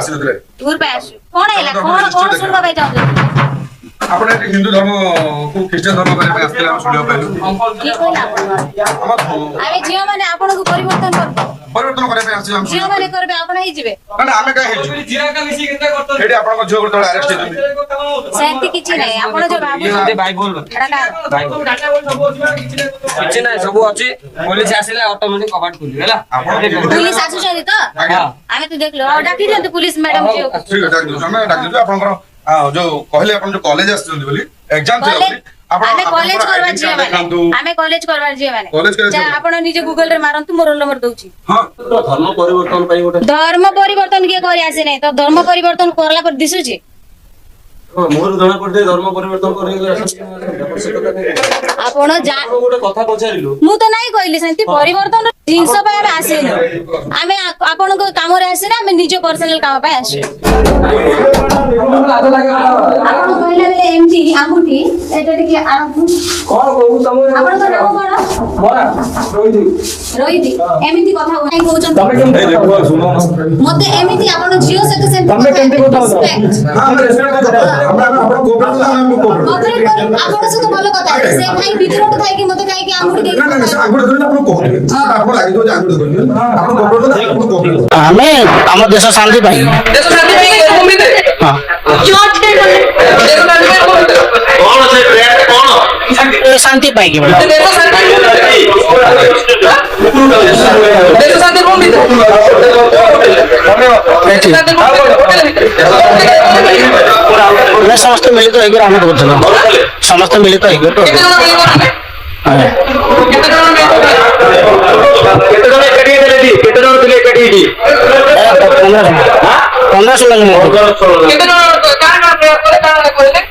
ଆସିନଥିଲେ टूर पे आसु कोन हैला कोन सुनबा भाई जाऊ ଆପଣ ଏଠି ହିନ୍ଦୁ ଧର୍ମକୁ ଖ୍ରୀଷ୍ଟିଆନ ଧର୍ମ କରିବା ପାଇଁ ଆସିଥିଲେ ଆମେ ଶୁଣିବାକୁ ପାଇଲୁ की कहला आमे जियो माने आपन को परिवर्तन करबो ପରିବର୍ତ୍ତନ କରିବା ପାଇଁ ଆସିଛୁ ଆମେ जियो माने करबे आपन ही जिवे ନା ଆମେ କାହିଁ ହେଇଛୁ ଏଠି ଆପଣଙ୍କ ଝିଅ ଗୋଟେ ଆରେଷ୍ଟ ହେଇଛନ୍ତି सेंती किछि नै आपन जो बाबू भाई बोल एटा किछि नै सब अछि पुलिस आसिले ऑटोमेटिक कबाट खुली हैला ଆପଣ पुलिस आसु छथि तो आज्ञा आमे तो देखलो डाकी दियंतु पुलिस मैडम जियो ଠିକ ଅଛି ଡାକି ଦେଉଛୁ ଆମେ ଡାକି ଦେଉଛୁ ଆପଣଙ୍କର ଯୋଉ କହିଲେ ଆପଣ ଯୋଉ କଲେଜ ଆସିଛନ୍ତି ବୋଲି ଏକ୍ଜାମ ଥିଲା ବୋଲି आमे कॉलेज करबा जियो माने आमे कॉलेज करबा जियो माने जा आपण निजे गूगल रे मारंतु मोर रोल नंबर दउची हां धर्म परिवर्तन पई गोटे धर्म परिवर्तन के करी आसे नै तो धर्म परिवर्तन करला पर दिसुची मोर जणा पड़ते धर्म परिवर्तन करे आपण जा गोटे कथा पचारिलु मु तो नाही कहली सेंती परिवर्तन जिंस पे आमे आसेनु आमे आपण को काम रे आसे ना आमे निजे पर्सनल काम पे आसे आपण कहला बेले एमजी आंगुठी एटा टिके आरंभ कोन कहू तमे आपण तो नाम कोन मोरा रोहित रोहित एमिति कथा नाही कहउछन तमे केमते सुनो मते एमिति आपण जियो से सेंती तमे केमते कथा हां रेस्पेक्ट আমরা আপনার কোঅপারেট করতে আমি কোঅপারেট आपण से तो भलो कथा से भाई ভিতরটো থাই কি মতে কাই কি आंगुठी देख না না আগুড় ধরে আপনি কোঅপারেট আপনি লাগি তো আগুড় ধরে আপনি কোঅপারেট করতে আপনি কোঅপারেট ଆମେ ଆମ ଦେଶ ଶାନ୍ତି ପାଇଁ देश शांति में भूमि दे ହଁ देश शांति में भूमि दे कौन से ट्रेंड कौन ଏ ଶାନ୍ତି ପାଇଁ କି देश शांति देश शांति भूमि दे ଆମେ ସମସ୍ତେ ମିଳିତ ହେଇକି ଆମେ କରୁଥିଲୁ ସମସ୍ତେ ମିଳିତ ହେଇକି ପନ୍ଦର ଷୋହଳ ଜଣ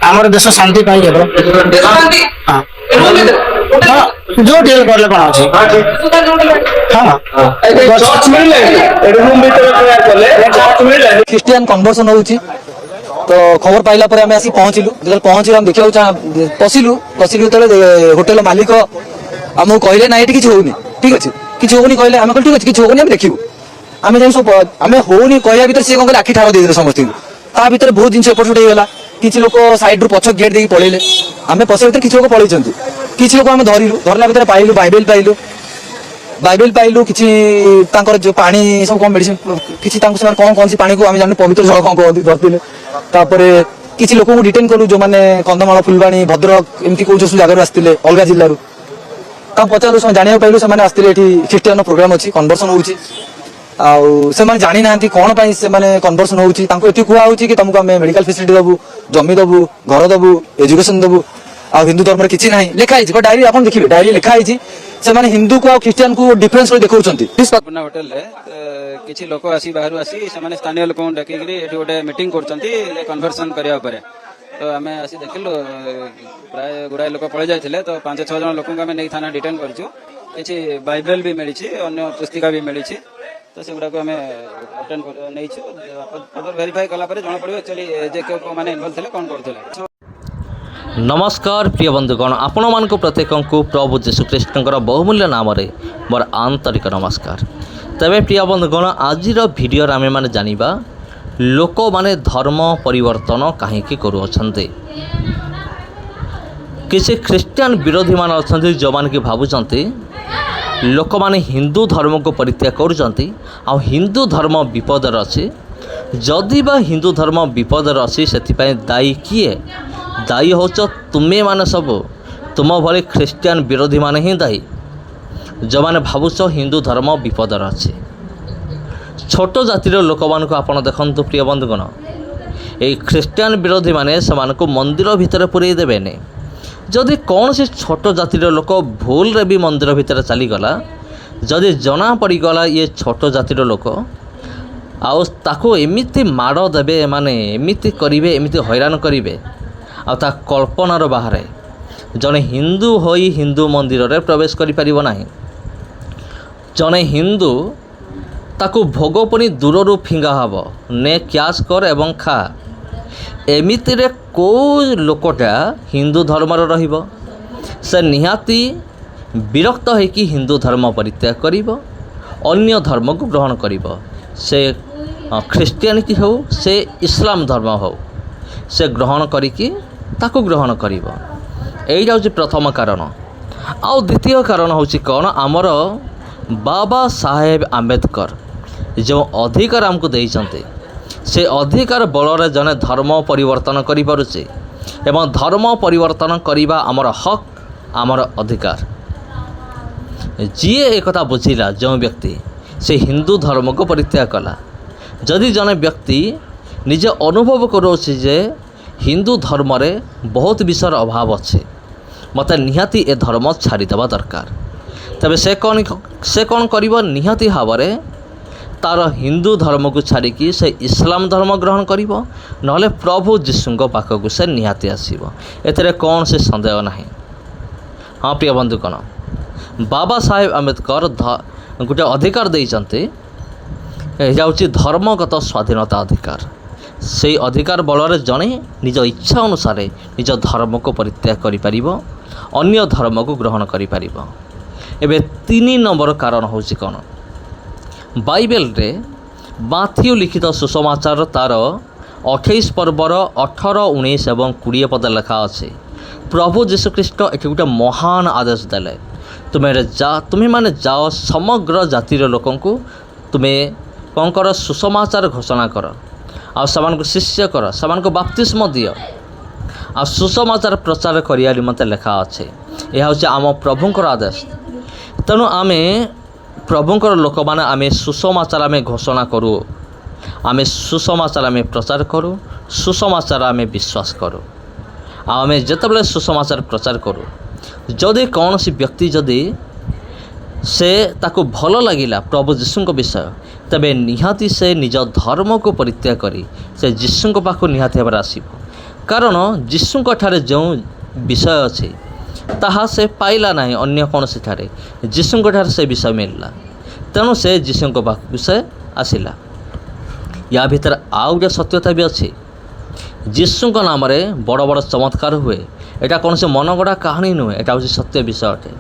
ଆମର ଦେଶ ଶାନ୍ତି ପାଇଁ କେବଳ ହଁ ଯୋଉଠି କଲେ କଣ ଅଛି ହଁ ଖ୍ରୀଷ୍ଟିଆନ କନଭର୍ସନ ହଉଛି ତ ଖବର ପାଇଲା ପରେ ଆମେ ଆସି ପହଞ୍ଚିଲୁ ଯେତେବେଳେ ପହଞ୍ଚିଲୁ ଆମେ ଦେଖିବାକୁ ପଶିଲୁ ଯେତେବେଳେ ହୋଟେଲ ମାଲିକ ଆମକୁ କହିଲେ ନାଇଁ ଏଠି କିଛି ହଉନି ଠିକ ଅଛି କିଛି ହଉନି କହିଲେ ଆମେ କହିଲୁ ଠିକ ଅଛି କିଛି ହଉନି ଆମେ ଦେଖିବୁ ଆମେ ଯାଇ ସବୁ ଆମେ ହଉନି କହିବା ଭିତରେ ସିଏ କଣ କହିଲେ ଆଖି ଠାର ଦେଇଦେଲେ ସମସ୍ତଙ୍କୁ ତା ଭିତରେ ବହୁତ ଜିନିଷ ଏପଟ ସେପଟ ହେଇଗଲା କିଛି ଲୋକ ସାଇଡ ରୁ ପଛ ଗେଟ୍ ଦେଇକି ପଳେଇଲେ ଆମେ ପଶିବା ଭିତରେ କିଛି ଲୋକ ପଳେଇଛନ୍ତି କିଛି ଲୋକ ଆମେ ଧରିଲା ଭିତରେ ପାଇଲୁ ବାଇବେଲ ପାଇଲୁ କିଛି ତାଙ୍କର ଯୋଉ ପାଣି ସବୁ କଣ ମେଡିସିନ କିଛି ତାଙ୍କୁ ସେମାନେ କଣ କୌଣସି ପାଣିକୁ ଆମେ ଜାଣିନୁ ପବିତ୍ର ଜଳ କଣ କହନ୍ତି ଧରିଥିଲେ ତାପରେ କିଛି ଲୋକଙ୍କୁ ଡିଟେନ୍ କଲୁ ଯୋଉମାନେ କନ୍ଧମାଳ ଫୁଲବାଣୀ ଭଦ୍ରକ ଏମିତି କୋଉ ସବୁ ଜାଗାରୁ ଆସିଥିଲେ ଅଲଗା ଜିଲ୍ଲାରୁ ତାଙ୍କୁ ପଚାରୁ ସେମାନେ ଜାଣିବାକୁ ପାଇଲୁ ସେମାନେ ଆସିଥିଲେ ଏଠି ଖ୍ରୀଷ୍ଟିଆନ ପ୍ରୋଗ୍ରାମ ଅଛି କନଭର୍ସନ ହଉଛି ଆଉ ସେମାନେ ଜାଣିନାହାନ୍ତି କଣ ପାଇଁ ସେମାନେ କନଭର୍ସନ ହଉଛି ତାଙ୍କୁ ଏଠି କୁହା ହଉଛି କି ତମକୁ ଆମେ ମେଡିକାଲ ଫେସିଲିଟି ଦବୁ ଜମି ଦବୁ ଘର ଦବୁ ଏଜୁକେସନ ଦବୁ ଆଉ ହିନ୍ଦୁ ଧର୍ମରେ କିଛି ନାହିଁ ଲେଖା ହେଇଛି ଡାଏରୀ ଆପଣ ଦେଖିବେ ଡାଏରୀ ଲେଖା ହେଇଛି ସେମାନେ ହିନ୍ଦୁକୁ ଆଉ ଖ୍ରୀଷ୍ଟିଆନକୁ ଡିଫରେନ୍ସ କରି ଦେଖାଉଛନ୍ତି ହୋଟେଲ ରେ କିଛି ଲୋକ ଆସି ବାହାରୁ ଆସି ସେମାନେ ସ୍ଥାନୀୟ ଲୋକଙ୍କୁ ଡାକିକିରି ଏଠି ଗୋଟେ ମିଟିଂ କରୁଛନ୍ତି କନଭର୍ସନ କରିବା ଉପରେ ତ ଆମେ ଆସି ଦେଖିଲୁ ପ୍ରାୟ ଗୁଡ଼ାଏ ଲୋକ ପଳେଇ ଯାଇଥିଲେ ତ 5-6 ଜଣ ଲୋକଙ୍କୁ ଆମେ ନେଇ ଥାନା ଡିଟେନ୍ କରିଛୁ କିଛି ବାଇବେଲ ବି ମିଳିଛି ଅନ୍ୟ ପୁସ୍ତିକା ବି ମିଳିଛି ତ ସେଗୁଡ଼ାକୁ ଆମେ ଆଟେଣ୍ଡ ନେଇଛୁ ଭେରିଫାଇ କଲା ପରେ ଜଣାପଡ଼ିବ ଆକ୍ଚୁଆଲି ଯେ କେଉଁମାନେ ଇନଭଲ୍ଭ ଥିଲେ କ'ଣ କରୁଥିଲେ। नमस्कार प्रिय बंधुगण आपण मानक प्रत्येक प्रभु जीशुख्रीष्ण बहुमूल्य नाम मोर आंतरिक नमस्कार। तेरे प्रिय बंधुगण आज भिडियो आम मैंने जाना लोक माने धर्म परिवर्तन कहीं करुँच किसी ख्रीस्टियान विरोधी मान अच्छा जो मैंने कि भावुंट लोक मैंने हिंदू धर्म को परित्याग करुँच हिंदू धर्म विपदर अच्छी जदि बा हिंदू धर्म विपदर अच्छी से दायी किए दायी हो तुम्हें मान सब तुम भली ख्रीस्टियान विरोधी मान ही दायी जो मैंने भावुच हिंदू धर्म विपदर अच्छे छोट जातिर लोक मान आप देखु प्रिय बंधुगण ये ख्रीस्टियान विरोधी माने से मंदिर भितर पुरई देवेनि जदि कौन से छोट जातिर लोक भूल रे भी मंदिर भितर चलीगला जदि जना पड़गला ये छोट जातिर लोक आको एमती माड़ देवे माने एमती करेंगे एमती हैरान करेंगे आ कल्पनार बाहर जड़े हिंदू हो हिंदू मंदिर रे प्रवेश करि ना जड़े हिंदू ताकू भोग पुणी दूर फिंगा हब ने क्यास कर एवं खा एमिति रे को लोकटा हिंदू धर्मर रहिब से निहाती विरक्त होकि हिंदू धर्म परित्याग करिब अन्य धर्म को ग्रहण करिब से ଖ୍ରୀଷ୍ଟିଆନିଟି ହେଉ ସେ ଇସଲାମ ଧର୍ମ ହେଉ ସେ ଗ୍ରହଣ କରିକି ତାକୁ ଗ୍ରହଣ କରିବ। ଏଇଟା ହେଉଛି ପ୍ରଥମ କାରଣ। ଆଉ ଦ୍ୱିତୀୟ କାରଣ ହେଉଛି କ'ଣ, ଆମର ବାବା ସାହେବ ଆମ୍ବେଦକର ଯେଉଁ ଅଧିକାର ଆମକୁ ଦେଇଛନ୍ତି ସେ ଅଧିକାର ବଳରେ ଜଣେ ଧର୍ମ ପରିବର୍ତ୍ତନ କରିପାରୁଛି ଏବଂ ଧର୍ମ ପରିବର୍ତ୍ତନ କରିବା ଆମର ହକ୍, ଆମର ଅଧିକାର। ଯିଏ ଏକଥା ବୁଝିଲା, ଯେଉଁ ବ୍ୟକ୍ତି ସେ ହିନ୍ଦୁ ଧର୍ମକୁ ପରିତ୍ୟାଗ କଲା। ଯଦି ଜଣେ ବ୍ୟକ୍ତି ନିଜେ ଅନୁଭବ କରୁଅଛି ଯେ ହିନ୍ଦୁ ଧର୍ମରେ ବହୁତ ବିଷୟର ଅଭାବ ଅଛି, ମୋତେ ନିହାତି ଏ ଧର୍ମ ଛାଡ଼ିଦେବା ଦରକାର, ତେବେ ସେ କ'ଣ କରିବ? ନିହାତି ଭାବରେ ତା'ର ହିନ୍ଦୁ ଧର୍ମକୁ ଛାଡ଼ିକି ସେ ଇସଲାମ ଧର୍ମ ଗ୍ରହଣ କରିବ, ନହେଲେ ପ୍ରଭୁ ଯୀଶୁଙ୍କ ପାଖକୁ ସେ ନିହାତି ଆସିବ। ଏଥିରେ କୌଣସି ସନ୍ଦେହ ନାହିଁ। ହଁ ପ୍ରିୟ ବନ୍ଧୁଗଣ, ବାବା ସାହେବ ଆମ୍ବେଦକର ଗୋଟେ ଅଧିକାର ଦେଇଛନ୍ତି, ଏହା ହେଉଛି ଧର୍ମଗତ ସ୍ୱାଧୀନତା ଅଧିକାର। ସେହି ଅଧିକାର ବଳରେ ଜଣେ ନିଜ ଇଚ୍ଛା ଅନୁସାରେ ନିଜ ଧର୍ମକୁ ପରିତ୍ୟାଗ କରିପାରିବ, ଅନ୍ୟ ଧର୍ମକୁ ଗ୍ରହଣ କରିପାରିବ। ଏବେ 3 ନମ୍ବର କାରଣ ହେଉଛି କ'ଣ? ବାଇବେଲରେ ମାଥିଉ ଲିଖିତ ସୁସମାଚାର ତାର 28 ପର୍ବର 18, 19 ଏବଂ 20 ପଦ ଲେଖା ଅଛି। ପ୍ରଭୁ ଯୀଶୁଖ୍ରୀଷ୍ଟ ଏଠି ଗୋଟେ ମହାନ ଆଦେଶ ଦେଲେ, ତୁମେମାନେ ଯାଅ ସମଗ୍ର ଜାତିର ଲୋକଙ୍କୁ ତୁମେ କ'ଣ କର? ସୁସମାଚାର ଘୋଷଣା କର, ଆଉ ସେମାନଙ୍କୁ ଶିଷ୍ୟ କର, ସେମାନଙ୍କୁ ବାପ୍ତିସ୍ମ ଦିଅ, ଆଉ ସୁସମାଚାର ପ୍ରଚାର କରିବା ନିମନ୍ତେ ଲେଖା ଅଛି। ଏହା ହେଉଛି ଆମ ପ୍ରଭୁଙ୍କର ଆଦେଶ। ତେଣୁ ଆମେ ପ୍ରଭୁଙ୍କର ଲୋକମାନେ ଆମେ ସୁସମାଚାର ଆମେ ଘୋଷଣା କରୁ, ଆମେ ସୁସମାଚାର ଆମେ ପ୍ରଚାର କରୁ, ସୁସମାଚାର ଆମେ ବିଶ୍ୱାସ କରୁ। ଆଉ ଆମେ ଯେତେବେଳେ ସୁସମାଚାର ପ୍ରଚାର କରୁ, ଯଦି କୌଣସି ବ୍ୟକ୍ତି ଯଦି ସେ ତାକୁ ଭଲ ଲାଗିଲା ପ୍ରଭୁ ଯୀଶୁଙ୍କ ବିଷୟ, ତେବେ ନିହାତି ସେ ନିଜ ଧର୍ମକୁ ପରିତ୍ୟାଗ କରି ସେ ଯୀଶୁଙ୍କ ପାଖକୁ ନିହାତି ଭାବରେ ଆସିବ। କାରଣ ଯୀଶୁଙ୍କ ଠାରେ ଯେଉଁ ବିଷୟ ଅଛି ତାହା ସେ ପାଇଲା ନାହିଁ ଅନ୍ୟ କୌଣସିଠାରେ, ଯୀଶୁଙ୍କ ଠାରେ ସେ ବିଷୟ ମିଳିଲା। ତେଣୁ ସେ ଯୀଶୁଙ୍କ ପାଖକୁ ସେ ଆସିଲା। ୟା ଭିତରେ ଆଉ ଗୋଟେ ସତ୍ୟତା ବି ଅଛି, ଯୀଶୁଙ୍କ ନାମରେ ବଡ଼ ବଡ଼ ଚମତ୍କାର ହୁଏ। ଏଇଟା କୌଣସି ମନଗଢ଼ା କାହାଣୀ ନୁହେଁ, ଏଇଟା ହେଉଛି ସତ୍ୟ ବିଷୟ ଅଟେ।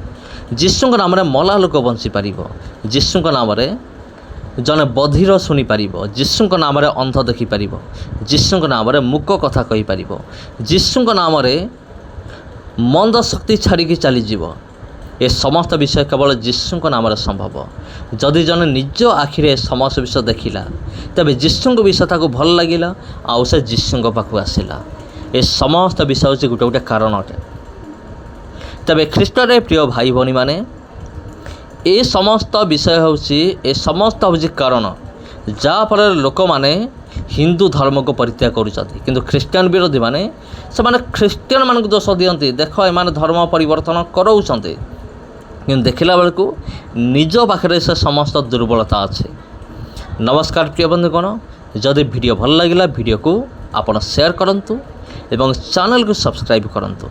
ଯୀଶୁଙ୍କ ନାମରେ ମଲା ଲୋକ ବଞ୍ଚିପାରିବ, ଯୀଶୁଙ୍କ ନାମରେ ଜଣେ ବଧିର ଶୁଣିପାରିବ, ଯୀଶୁଙ୍କ ନାମରେ ଅନ୍ଧ ଦେଖିପାରିବ, ଯୀଶୁଙ୍କ ନାମରେ ମୂକ କଥା କହିପାରିବ, ଯୀଶୁଙ୍କ ନାମରେ ମନ୍ଦ ଶକ୍ତି ଛାଡ଼ିକି ଚାଲିଯିବ। ଏ ସମସ୍ତ ବିଷୟ କେବଳ ଯୀଶୁଙ୍କ ନାମରେ ସମ୍ଭବ। ଯଦି ଜଣେ ନିଜ ଆଖିରେ ସମସ୍ତ ବିଷୟ ଦେଖିଲା, ତେବେ ଯୀଶୁଙ୍କ ବିଷୟ ତାକୁ ଭଲ ଲାଗିଲା, ଆଉ ସେ ଯୀଶୁଙ୍କ ପାଖକୁ ଆସିଲା। ଏ ସମସ୍ତ ବିଷୟ ହେଉଛି ଗୋଟେ ଗୋଟେ କାରଣ ଅଟେ। ତେବେ ଖ୍ରୀଷ୍ଟରେ ପ୍ରିୟ ଭାଇ ଭଉଣୀମାନେ, ଏ ସମସ୍ତ ବିଷୟ ହେଉଛି କାରଣ ଯାହାଫଳରେ ଲୋକମାନେ ହିନ୍ଦୁ ଧର୍ମକୁ ପରିତ୍ୟାଗ କରୁଛନ୍ତି। କିନ୍ତୁ ଖ୍ରୀଷ୍ଟିଆନ ବିରୋଧୀମାନେ ସେମାନେ ଖ୍ରୀଷ୍ଟିଆନମାନଙ୍କୁ ଦୋଷ ଦିଅନ୍ତି, ଦେଖ ଏମାନେ ଧର୍ମ ପରିବର୍ତ୍ତନ କରାଉଛନ୍ତି, କିନ୍ତୁ ଦେଖିଲା ବେଳକୁ ନିଜ ପାଖରେ ସେ ସମସ୍ତ ଦୁର୍ବଳତା ଅଛି। ନମସ୍କାର ପ୍ରିୟ ବନ୍ଧୁଗଣ, ଯଦି ଭିଡ଼ିଓ ଭଲ ଲାଗିଲା ଭିଡ଼ିଓକୁ ଆପଣ ସେୟାର କରନ୍ତୁ ଏବଂ ଚ୍ୟାନେଲକୁ ସବସ୍କ୍ରାଇବ୍ କରନ୍ତୁ।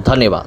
ଧନ୍ୟବାଦ।